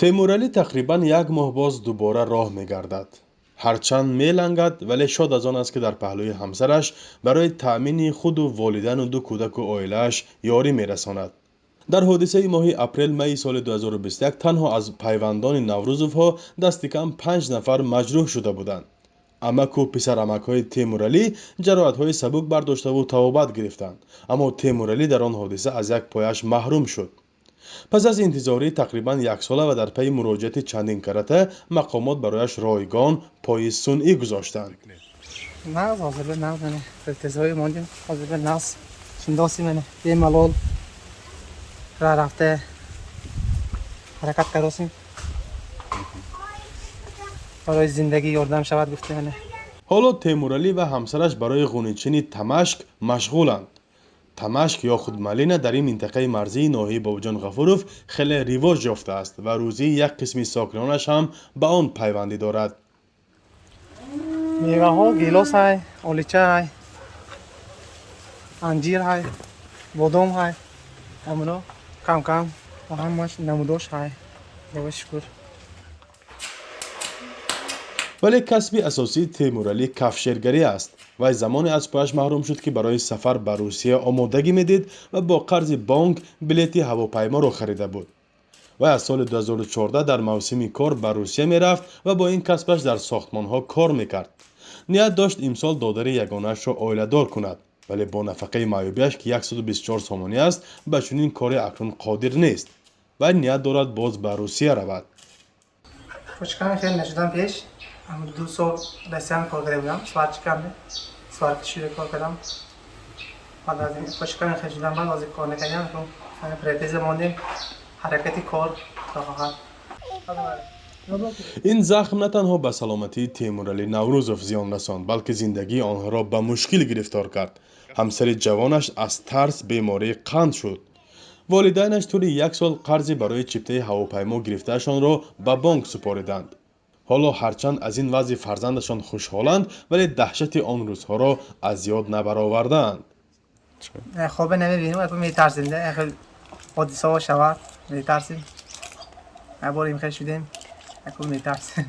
темуралӣ тақрибан як моҳ боз дубора роҳ мегардад. ҳарчанд мелангад, вале шод аз он аст ки дар паҳлӯи ҳамсараш барои таъмини худу волидану ду кӯдаку оилааш ёрӣ мерасонад. дар ҳодисаи моҳи апрел-майи соли 2021 танҳо аз пайвандони наврӯзовҳо дасти кам 5 нафар маҷрӯҳ шуда буданд. амаку писарамакҳои темуралӣ ҷароҳатҳои сабук бардоштаву табобат гирифтанд, аммо темуралӣ дар он ҳодиса аз як пояш маҳрум шуд. пас аз интизории тақрибан яксола ва дар пайи муроҷиати чандин карата, мақомот барояш ройгон пои сунъӣ гузоштанд. Naz hozir bir naz mana iltizoyi mondim hozir bir naz shindosi mana bemalol rafte harakat karosim барои зиндагӣ ёрдам шавад гуфте mana. ҳоло темуралӣ ва ҳамсараш барои ғуничини Тамашк машғуланд. Тамашк ё худ Малина дар ин минтақаи марзии ноҳияи Бобоҷон Ғафуров хеле ривоҷ ёфтааст ва рӯзии як қисми сокинонаш ҳам ба он пайвандӣ дорад. меваҳо гилос ҳай, олича ҳай, анҷир ҳай, бодом ҳай, ҳамоно кам-кам ва ҳамаш намудош ҳай. Худои шукр. вале касби асосии темуралӣ кафшергарӣ аст. вай замоне аз пояш маҳрум шуд ки барои сафар ба Русия омодагӣ медид ва бо қарзи бонк билети ҳавопайморо харида буд. вай аз соли 2014 дар мавсими кор ба Русия мерафт ва бо ин касбаш дар сохтмонҳо кор мекард. ният дошт имсол додари ягонаашро оиладор кунад, вале бо нафақаи маъюбияш ки 124 сомонӣ аст ба чунин коре акнун қодир нест. вай ният дорад боз ба Русия равад. Почками хеле нашудан пеш, ҳам 2 сол Россиян кор карда будам, сварчикамда, сваркишида кор кардам. баъд аз ин почками хеле шудан баъд ҳозир кор накардам, ҳамин претеза мондем, ҳаракати кор фақат. ин захм на танҳо ба саломатии Темуралӣ Наврӯзов зиён расонд, балки зиндагии онҳоро ба мушкил гирифтор кард. ҳамсари ҷавонаш аз тарс бемории қанд шуд. волидайнаш тӯли 1 сол қарзи барои чиптаи ҳавопаймо гирифтаашонро ба бонк супориданд. ҳоло ҳарчанд аз ин вазъи фарзандашон хушҳоланд, вале таҳшати он рӯзҳоро аз ёд набаровардаанд. хобе намебинем, метарсем, ҳодисаҳо шавад, метарсем. бор им хел шудем, метарсем.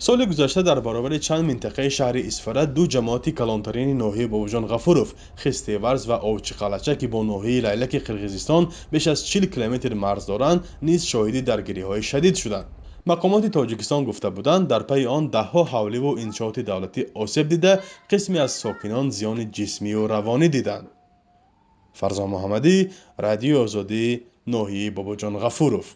соли гузашта дар баробари чанд минтақаи шаҳри Исфара ду ҷамоати калонтарини ноҳияи Бобоҷон Ғафуров, Хистеварз ва Овчиқалача ки бо ноҳияи Лайлаки Қирғизистон беш аз 40 километр марз доранд, низ шоҳиди даргириҳои шадид шуданд. мақомоти Тоҷикистон гуфта буданд, дар пайи он даҳҳо ҳавливу иншооти давлатӣ осеб дида, қисме аз сокинон зиёни ҷисмию равонӣ диданд. Фарзон Муҳаммадӣ, Радиои Озодӣ, ноҳияи Бобоҷон Ғафуров.